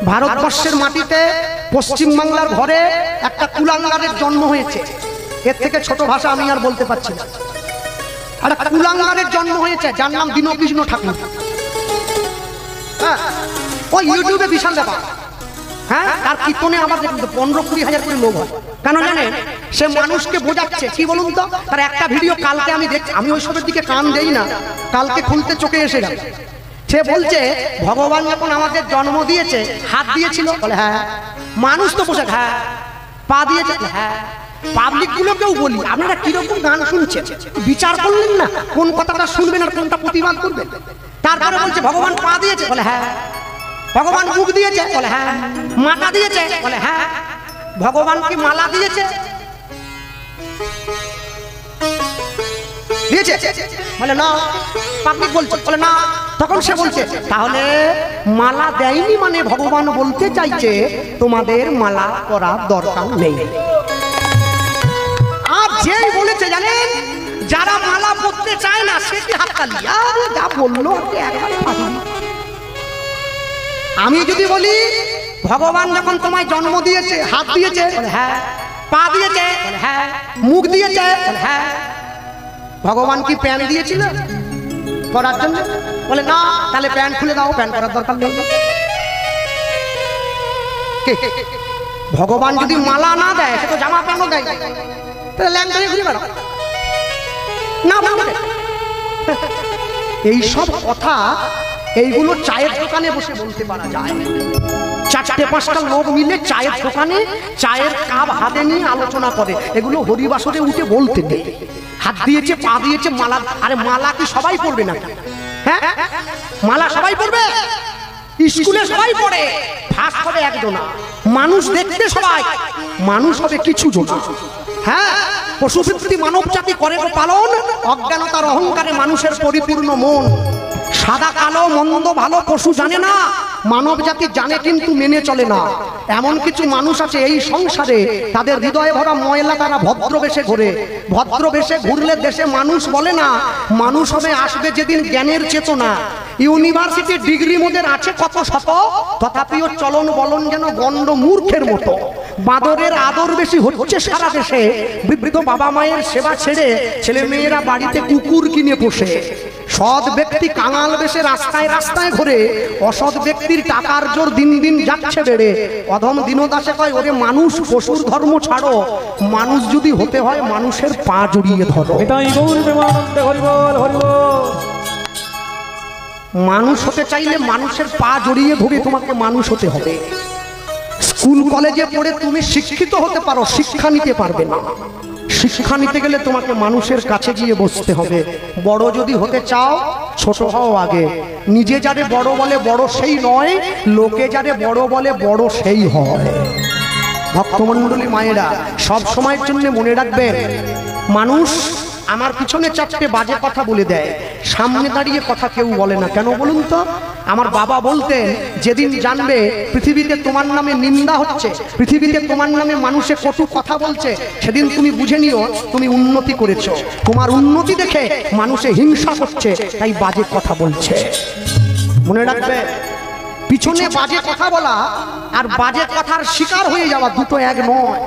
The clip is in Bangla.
ভারতবর্ষের মাটিতে পশ্চিম বাংলার ঘরে একটা কুলাঙ্গারের জন্ম হয়েছে। এর থেকে ছোট ভাষা আমি আর বলতে পারছি না। আর কুলাঙ্গারের জন্ম হয়েছে যার নাম দীনকৃষ্ণ ঠাকুর। হ্যাঁ, ওই ইউটিউবে বিশাল ব্যাপার। হ্যাঁ, তার কীর্তনে আমাদের 15-20 হাজার করে লোক হয়। কেন জানেন? সে মানুষকে বোঝাচ্ছে। কি বলুন তো, তার একটা ভিডিও কালকে আমি দেখছি, আমি ওইসবের দিকে কান দেই না, কালকে খুলতে চোখে এসে গেল। সে বলছে ভগবান যখন আমাদের জন্ম দিয়েছে হাত দিয়েছিল, বলে হ্যাঁ। মানুষ তো বসে হ্যাঁ। পা দিয়েছে, হ্যাঁ। পাবলিক গুলোকেও বলি, আপনারা কিরকম গান শুনছেন, বিচার করলেন না কোন কথাটা শুনবেন আর কোনটা প্রতিবাদ করবেন। তারপরে বলছে ভগবান পা দিয়েছে, বলে হ্যাঁ। ভগবান মুখ দিয়েছে, বলে হ্যাঁ। মাথা দিয়েছে, বলে হ্যাঁ। ভগবান কি মালা দিয়েছে? দিয়েছে, বলে না। পাবলিক বলছে, বলে না। তখন সে বলছে তাহলে মালা দেয়নি মানে ভগবান বলতে চাইছে তোমাদের মালা করার দরকার নেই। আর যেই বলেছে জানেন, যারা মালা পরতে চায় না সেটি হাততালি। আরে যা বললো একবার ফাঁকি। আমি যদি বলি ভগবান যখন তোমায় জন্ম দিয়েছে হাত দিয়েছে, হ্যাঁ। পা দিয়েছে, হ্যাঁ। মুখ দিয়েছে, হ্যাঁ। ভগবান কি প্যান্ট দিয়েছিল পরার জন্য? বলে না। তাহলে প্যান্ট খুলে দাও, প্যান্ট পরার দরকার নেই। ভগবান যদি মালা না দেয় সে তো জামা প্যান্টও দেয়, তাহলে ল্যাংটা ঘুরে বেড়াও না। এইসব কথা এইগুলো চায়ের দোকানে বসে বলতে পারা যায়। 4-5টা লোক মিলে চায়ের দোকানে চায়ের কাপ হাতে নিয়ে আলোচনা করে, এগুলো হরিবাসরে উঠে বলতে নেই। হাত দিয়েছে, পা দিয়েছে, মালা। আরে মালা কি সবাই পড়বে না? হ্যাঁ, মালা সবাই পড়বে? স্কুলে সবাই পড়ে, ফাঁস হবে একজনা। মানুষ দেখতে সবাই, মানুষ হবে কিছু জনা। হ্যাঁ, পশুভিত্তি মানব জাতি করে পালন, অজ্ঞানতার অহংকারে মানুষের পরিপূর্ণ মন। সাদা কালো মন্দ ভালো পশু জানে না, মানব জাতি জানে কিন্তু মেনে চলে না। এমন কিছু মানুষ আছে এই সংসারে, তাদের হৃদয়ে ভরা ময়লা, তারা ভদ্রবেশে ঘুরে। ভদ্রবেশে ঘুরলে দেশে মানুষ বলে না। মানুষ হবে আসবে যেদিন জ্ঞানের চেতনা। ইউনিভার্সিটি ডিগ্রি মোদের আছে কত শত, তথাপিও চলন বলন যেন গণ্ড মূর্খের মতো। বাঁদরের আদর বেশি হচ্ছে সারা দেশে, বৃদ্ধ বাবা মায়ের সেবা ছেড়ে ছেলে মেয়েরা বাড়িতে কুকুর কিনে পোষে। সৎ ব্যক্তি কাঙাল বেশে রাস্তায় রাস্তায় ঘুরে, অসৎ ব্যক্তির টাকার জোর দিন দিন যাচ্ছে বেড়ে। অধম দীনদাসে কয় ওরে মানুষ পশুর ধর্ম ছাড়ো, মানুষ যদি হতে হয় মানুষের পা জড়িয়ে ধরো। মানুষ হতে চাইলে মানুষের পা জড়িয়ে ধরে তোমাকে মানুষ হতে হবে। স্কুল কলেজে পড়ে তুমি শিক্ষিত হতে পারো, শিক্ষা নিতে পারবে না। শিক্ষা নিতে গেলে তোমাকে মানুষের কাছে গিয়ে বসতে হবে। বড় যদি হতে চাও ছোট হও আগে। নিজে যারে বড় বলে বড় সেই নয়, লোকে যারে বড় বলে বড় সেই হয়। ভক্তমণ্ডলী মায়েরা সব সময়ের জন্য মনে রাখবেন, মানুষ আমার পিছনে 4টে বাজে কথা বলে দেয়, সামনে দাঁড়িয়ে কথা কেউ বলে না। কেন বলুন তো? আমার বাবা বলতেন যেদিন জানবে পৃথিবীতে তোমার নামে নিন্দা হচ্ছে, পৃথিবীতে তোমার নামে মানুষে কটু কথা বলছে, সেদিন তুমি বুঝে নিও তুমি উন্নতি করেছো। তোমার উন্নতি দেখে মানুষে হিংসা করছে, তাই বাজে কথা বলছে। মনে রাখবে, পিছনে বাজে কথা বলা আর বাজে কথার শিকার হয়ে যাওয়া দুটো এক নয়।